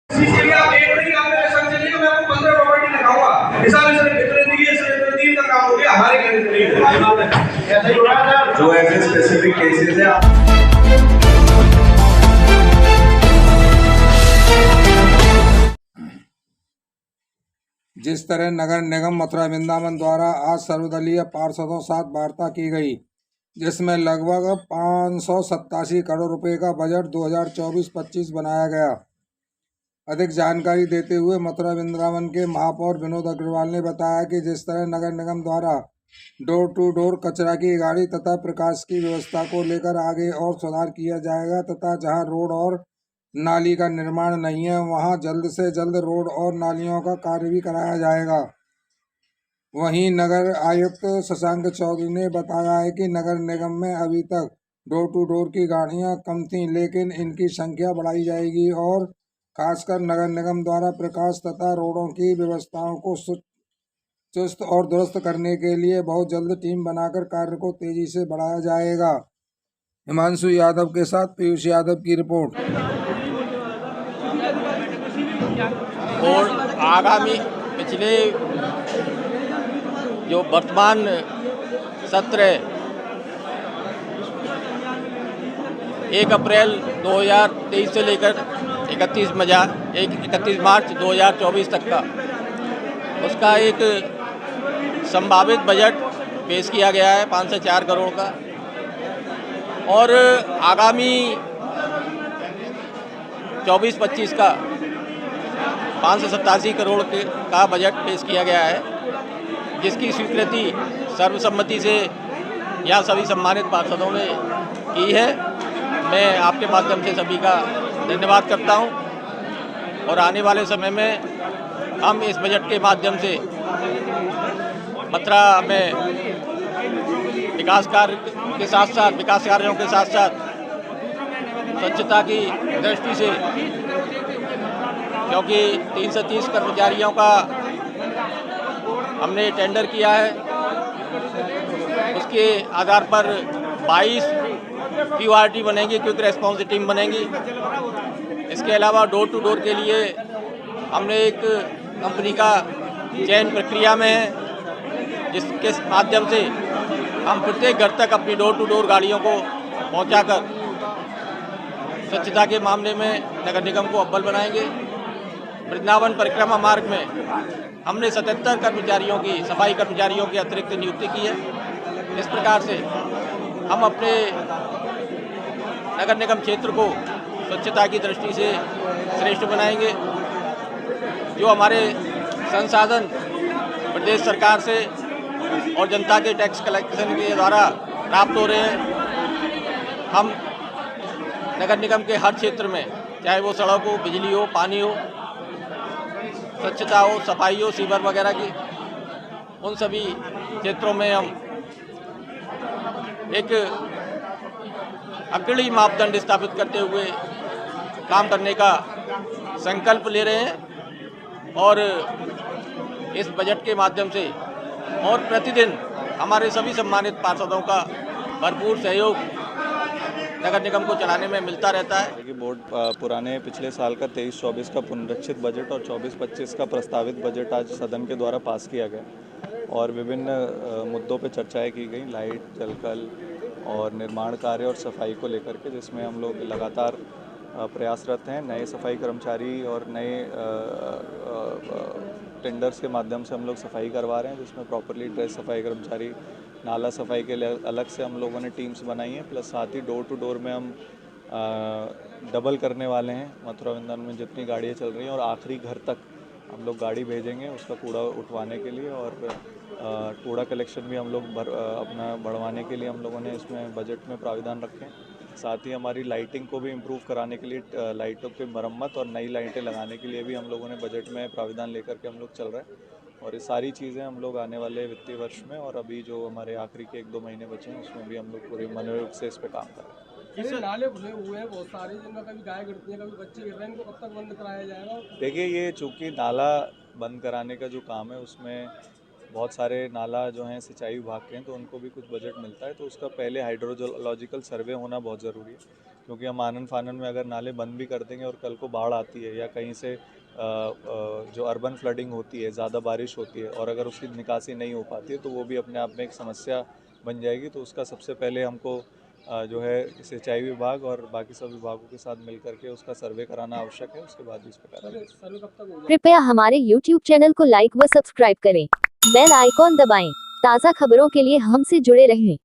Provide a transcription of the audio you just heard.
इसके लिए आप एक नहीं आपने पैसा चलिए मैं आपको 15 प्रॉपर्टी दिखाऊंगा हिसाब से कितने दिए से कितने दिन का काम हो गया हमारे कहने से नहीं ऐसा ही हो रहा है जो ऐसे स्पेसिफिक केसेस है। जिस तरह नगर निगम मथुरा वृंदावन द्वारा आज सर्वदलीय पार्षदों साथ वार्ता की गई, जिसमें लगभग 587 करोड़ रुपए का बजट 2024-25 बनाया गया। अधिक जानकारी देते हुए मथुरा वृंदावन के महापौर विनोद अग्रवाल ने बताया कि जिस तरह नगर निगम द्वारा डोर टू डोर कचरा की गाड़ी तथा प्रकाश की व्यवस्था को लेकर आगे और सुधार किया जाएगा तथा जहां रोड और नाली का निर्माण नहीं है वहां जल्द से जल्द रोड और नालियों का कार्य भी कराया जाएगा। वहीं नगर आयुक्त शशांक चौधरी ने बताया है कि नगर निगम में अभी तक डोर टू डोर की गाड़ियां कम थीं, लेकिन इनकी संख्या बढ़ाई जाएगी और खासकर नगर निगम द्वारा प्रकाश तथा रोडों की व्यवस्थाओं को चुस्त और दुरुस्त करने के लिए बहुत जल्द टीम बनाकर कार्य को तेजी से बढ़ाया जाएगा। हिमांशु यादव के साथ पीयूष यादव की रिपोर्ट। और आगामी पिछले जो वर्तमान सत्र 1 अप्रैल 2023 से लेकर 31 मार्च 2024 तक का उसका एक संभावित बजट पेश किया गया है 5 से 4 करोड़ का, और आगामी 24-25 का 587 करोड़ का बजट पेश किया गया है, जिसकी स्वीकृति सर्वसम्मति से यहाँ सभी सम्मानित पार्षदों ने की है। मैं आपके माध्यम से सभी का धन्यवाद करता हूँ और आने वाले समय में हम इस बजट के माध्यम से मथुरा में विकास कार्यों के साथ साथ स्वच्छता की दृष्टि से, क्योंकि 330 कर्मचारियों का हमने टेंडर किया है, उसके आधार पर 22 QRT बनेंगी, क्विक रेस्पॉन्स टीम बनेंगी। इसके अलावा डोर टू डोर के लिए हमने एक कंपनी का चयन प्रक्रिया में है, जिसके माध्यम से हम प्रत्येक घर तक अपनी डोर टू डोर गाड़ियों को पहुंचाकर स्वच्छता के मामले में नगर निगम को अव्वल बनाएंगे। वृंदावन परिक्रमा मार्ग में हमने 77 कर्मचारियों की, सफाई कर्मचारियों की अतिरिक्त नियुक्ति की है। इस प्रकार से हम अपने नगर निगम क्षेत्र को स्वच्छता की दृष्टि से श्रेष्ठ बनाएंगे। जो हमारे संसाधन प्रदेश सरकार से और जनता के टैक्स कलेक्शन के द्वारा प्राप्त हो रहे हैं, हम नगर निगम के हर क्षेत्र में, चाहे वो सड़क हो, बिजली हो, पानी हो, स्वच्छता हो, सफाई हो, सीवर वगैरह की, उन सभी क्षेत्रों में हम एक अग्रणी मापदंड स्थापित करते हुए काम करने का संकल्प ले रहे हैं। और इस बजट के माध्यम से और प्रतिदिन हमारे सभी सम्मानित पार्षदों का भरपूर सहयोग नगर निगम को चलाने में मिलता रहता है। कि बोर्ड पुराने पिछले साल का 23-24 का पुनरीक्षित बजट और 24-25 का प्रस्तावित बजट आज सदन के द्वारा पास किया गया और विभिन्न मुद्दों पर चर्चाएं की गई, लाइट, जलकल और निर्माण कार्य और सफाई को लेकर के, जिसमें हम लोग लगातार प्रयासरत हैं। नए सफाई कर्मचारी और नए टेंडर्स के माध्यम से हम लोग सफाई करवा रहे हैं, जिसमें प्रॉपरली ड्रेस सफाई कर्मचारी, नाला सफाई के लिए अलग से हम लोगों ने टीम्स बनाई हैं, प्लस साथ ही डोर टू डोर में हम डबल करने वाले हैं। मथुरा वृंदावन में जितनी गाड़ियाँ चल रही हैं और आखिरी घर तक हम लोग गाड़ी भेजेंगे उसका कूड़ा उठवाने के लिए, और कूड़ा कलेक्शन भी हम लोग अपना बढ़वाने के लिए हम लोगों ने इसमें बजट में प्राविधान रखे हैं। साथ ही हमारी लाइटिंग को भी इम्प्रूव कराने के लिए, लाइटों की मरम्मत और नई लाइटें लगाने के लिए भी हम लोगों ने बजट में प्राविधान लेकर के हम लोग चल रहे हैं। और ये सारी चीज़ें हम लोग आने वाले वित्तीय वर्ष में और अभी जो हमारे आखिरी के 1-2 महीने बचे हैं उसमें भी हम लोग पूरे मनोयोग से इस पर काम कर रहे हैं। जैसे नाले खुले हुए हैं बहुत सारे, जिनमें कभी गाय गिरती है, कभी बच्चे गिर रहे हैं, इनको कब तक बंद कराया जाएगा? देखिए, ये चूँकि नाला बंद कराने का जो काम है उसमें बहुत सारे नाला जो हैं सिंचाई विभाग के हैं, तो उनको भी कुछ बजट मिलता है, तो उसका पहले हाइड्रोलॉजिकल सर्वे होना बहुत ज़रूरी है। क्योंकि हम आनन फानन में अगर नाले बंद भी कर देंगे और कल को बाढ़ आती है या कहीं से जो अर्बन फ्लडिंग होती है, ज़्यादा बारिश होती है और अगर उसकी निकासी नहीं हो पाती है तो वो भी अपने आप में एक समस्या बन जाएगी। तो उसका सबसे पहले हमको जो है सिंचाई विभाग और बाकी सब विभागों के साथ मिलकर के उसका सर्वे कराना आवश्यक है, उसके बाद ही इस पर कार्रवाई। सर्वे कब तक होगा? कृपया हमारे YouTube चैनल को लाइक व सब्सक्राइब करें। बेल आइकॉन दबाएं। ताज़ा खबरों के लिए हमसे जुड़े रहें।